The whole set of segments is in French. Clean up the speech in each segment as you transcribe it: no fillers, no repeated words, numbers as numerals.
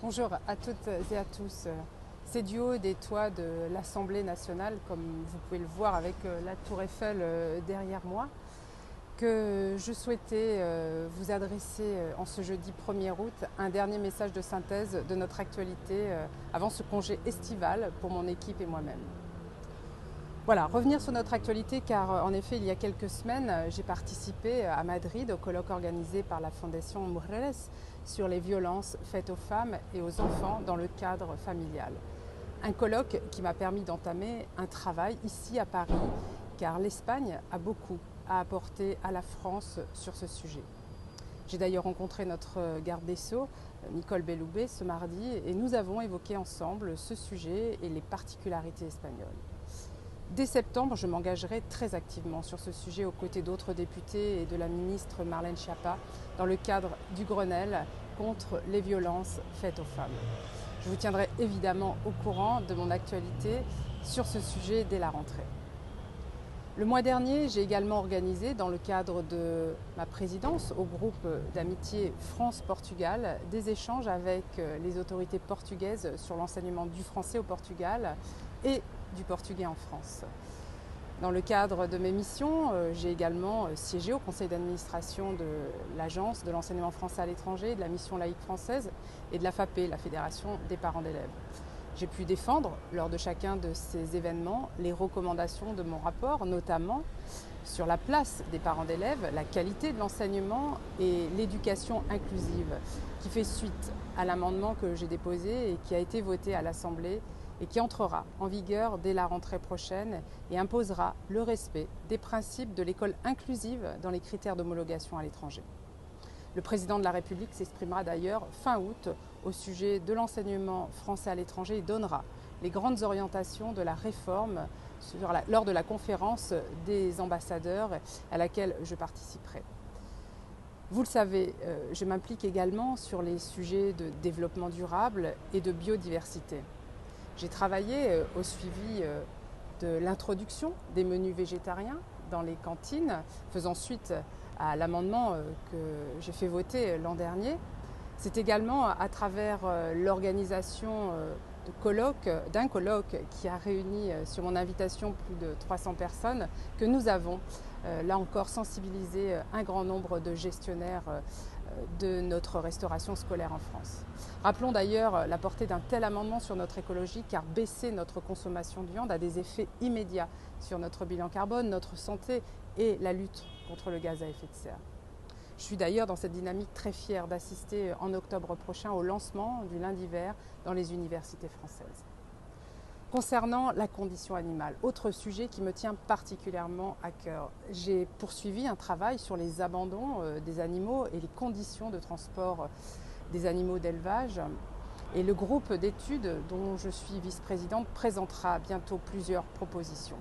Bonjour à toutes et à tous. C'est du haut des toits de l'Assemblée nationale, comme vous pouvez le voir avec la tour Eiffel derrière moi, que je souhaitais vous adresser en ce jeudi 1er août un dernier message de synthèse de notre actualité avant ce congé estival pour mon équipe et moi-même. Voilà, revenir sur notre actualité car en effet il y a quelques semaines j'ai participé à Madrid au colloque organisé par la Fondation Mujeres sur les violences faites aux femmes et aux enfants dans le cadre familial. Un colloque qui m'a permis d'entamer un travail ici à Paris car l'Espagne a beaucoup à apporter à la France sur ce sujet. J'ai d'ailleurs rencontré notre garde des Sceaux, Nicole Belloubet, ce mardi et nous avons évoqué ensemble ce sujet et les particularités espagnoles. Dès septembre, je m'engagerai très activement sur ce sujet aux côtés d'autres députés et de la ministre Marlène Schiappa dans le cadre du Grenelle contre les violences faites aux femmes. Je vous tiendrai évidemment au courant de mon actualité sur ce sujet dès la rentrée. Le mois dernier, j'ai également organisé, dans le cadre de ma présidence au groupe d'amitié France-Portugal, des échanges avec les autorités portugaises sur l'enseignement du français au Portugal et du portugais en France. Dans le cadre de mes missions, j'ai également siégé au conseil d'administration de l'Agence de l'enseignement français à l'étranger, de la mission laïque française et de la FAPE, la Fédération des parents d'élèves. J'ai pu défendre, lors de chacun de ces événements, les recommandations de mon rapport, notamment sur la place des parents d'élèves, la qualité de l'enseignement et l'éducation inclusive, qui fait suite à l'amendement que j'ai déposé et qui a été voté à l'Assemblée et qui entrera en vigueur dès la rentrée prochaine et imposera le respect des principes de l'école inclusive dans les critères d'homologation à l'étranger. Le président de la République s'exprimera d'ailleurs fin août au sujet de l'enseignement français à l'étranger et donnera les grandes orientations de la réforme lors de la conférence des ambassadeurs à laquelle je participerai. Vous le savez, je m'implique également sur les sujets de développement durable et de biodiversité. J'ai travaillé au suivi de l'introduction des menus végétariens dans les cantines, faisant suite à l'amendement que j'ai fait voter l'an dernier. C'est également à travers l'organisation d'un colloque qui a réuni sur mon invitation plus de 300 personnes que nous avons là encore sensibilisé un grand nombre de gestionnaires de notre restauration scolaire en France. Rappelons d'ailleurs la portée d'un tel amendement sur notre écologie car baisser notre consommation de viande a des effets immédiats sur notre bilan carbone, notre santé et la lutte contre le gaz à effet de serre. Je suis d'ailleurs dans cette dynamique très fière d'assister en octobre prochain au lancement du lundi vert dans les universités françaises. Concernant la condition animale, autre sujet qui me tient particulièrement à cœur, j'ai poursuivi un travail sur les abandons des animaux et les conditions de transport des animaux d'élevage. Et le groupe d'études dont je suis vice-présidente présentera bientôt plusieurs propositions.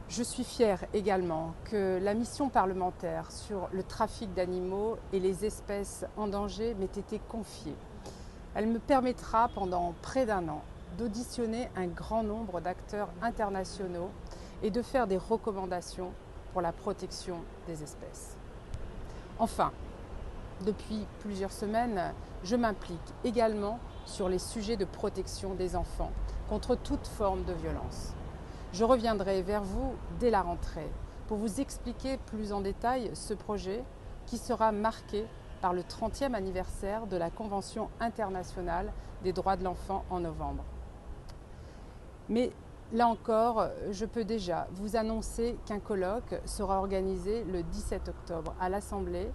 Je suis fière également que la mission parlementaire sur le trafic d'animaux et les espèces en danger m'ait été confiée. Elle me permettra pendant près d'un an d'auditionner un grand nombre d'acteurs internationaux et de faire des recommandations pour la protection des espèces. Enfin, depuis plusieurs semaines, je m'implique également sur les sujets de protection des enfants contre toute forme de violence. Je reviendrai vers vous dès la rentrée pour vous expliquer plus en détail ce projet qui sera marqué par le 30e anniversaire de la Convention internationale des droits de l'enfant en novembre. Mais là encore, je peux déjà vous annoncer qu'un colloque sera organisé le 17 octobre à l'Assemblée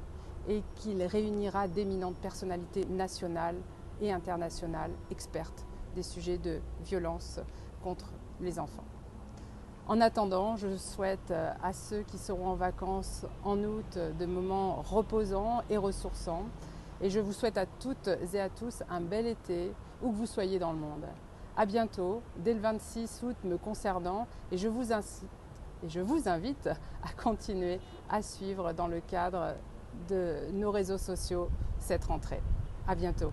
et qu'il réunira d'éminentes personnalités nationales et internationales expertes des sujets de violence contre les enfants. En attendant, je souhaite à ceux qui seront en vacances en août de moments reposants et ressourçants. Et je vous souhaite à toutes et à tous un bel été, où que vous soyez dans le monde. À bientôt, dès le 26 août me concernant, et je vous invite à continuer à suivre dans le cadre de nos réseaux sociaux cette rentrée. À bientôt.